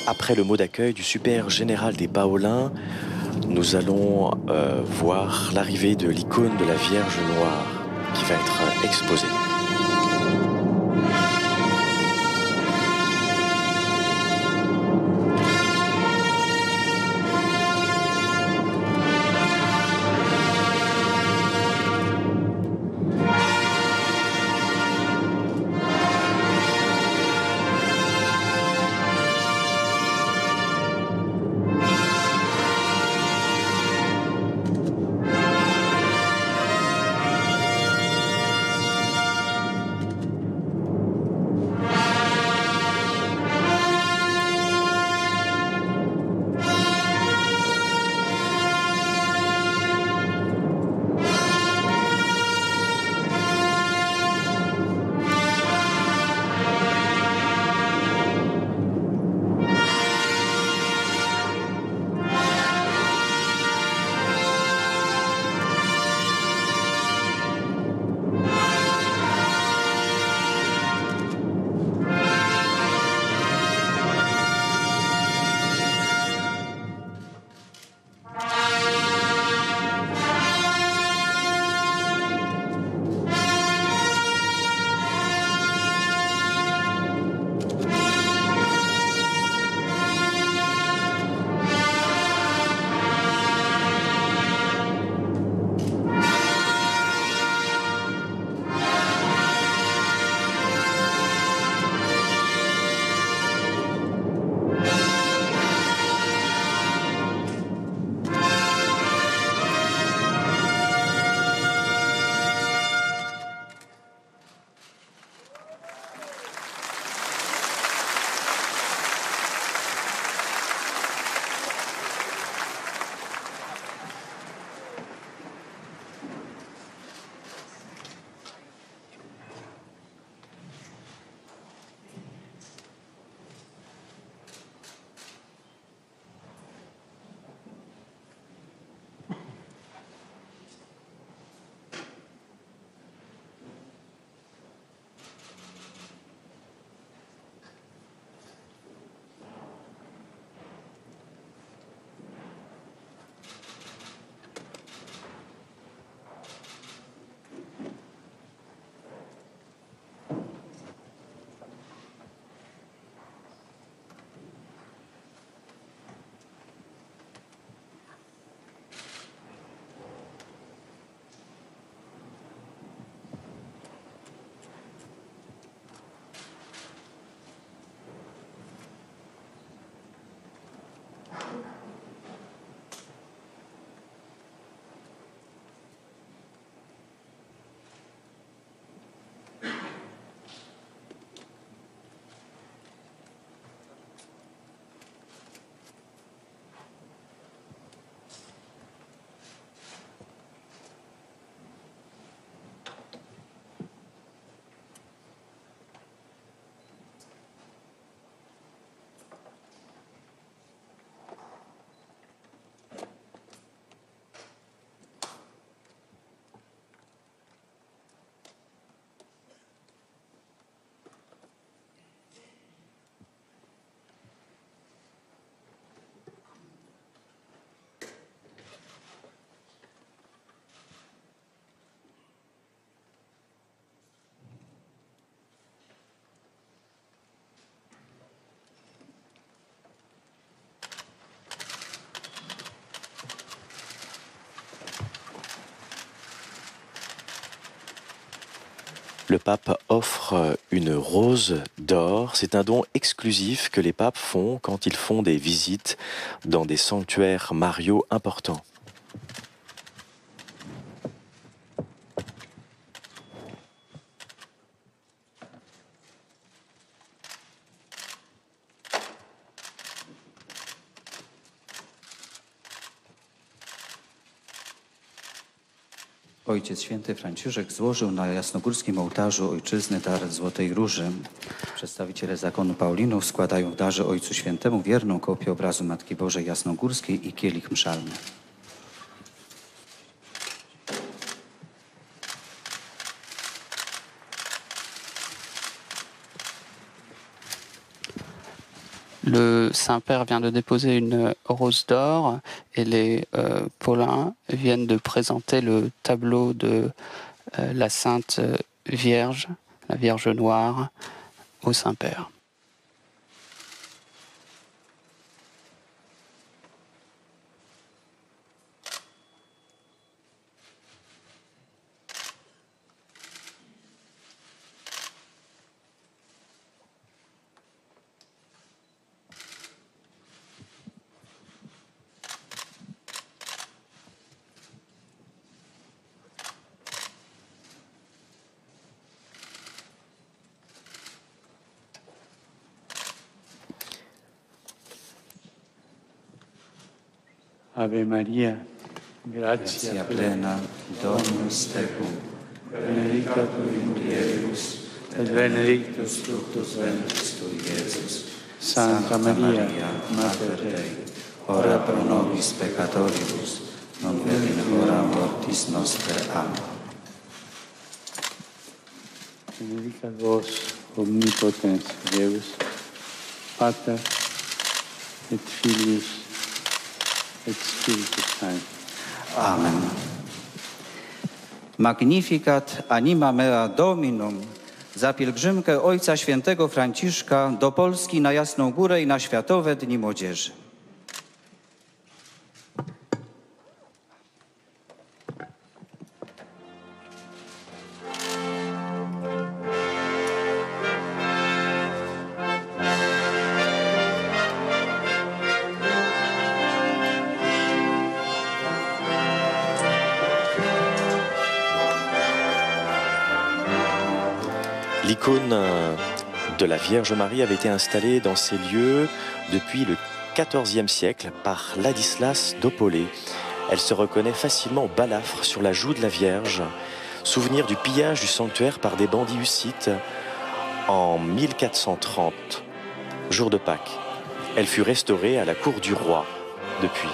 Après le mot d'accueil du super général des Paolins, nous allons voir l'arrivée de l'icône de la Vierge Noire qui va être exposée. Le pape offre une rose d'or. C'est un don exclusif que les papes font quand ils font des visites dans des sanctuaires mariaux importants. Ojciec Święty Franciszek złożył na jasnogórskim ołtarzu ojczyzny dar Złotej Róży. Przedstawiciele zakonu Paulinów składają w darze Ojcu Świętemu wierną kopię obrazu Matki Bożej Jasnogórskiej i kielich mszalny. Le Saint-Père vient de déposer une rose d'or et les Paulins viennent de présenter le tableau de la Sainte Vierge, la Vierge Noire, au Saint-Père. Ave Maria, gratia Gratia plena, Dominus tecum, benedicta tu in mulieribus, et benedictus fructus ventris tui, Iesus. Santa Maria, Mater Dei, ora pro nobis peccatoribus, nunc et in hora mortis nostrae. Amen. benedicat vos omnipotens Deus, Pater et Filius et Spiritus Sanctus. Amen. Magnificat anima mea Dominum. Za pielgrzymkę Ojca Świętego Franciszka do Polski na Jasną Górę i na Światowe Dni Młodzieży. L'icône de la Vierge Marie avait été installée dans ces lieux depuis le XIVe siècle par Ladislas d'Opolé. Elle se reconnaît facilement au balafre sur la joue de la Vierge, souvenir du pillage du sanctuaire par des bandits hussites en 1430, jour de Pâques. Elle fut restaurée à la cour du roi depuis.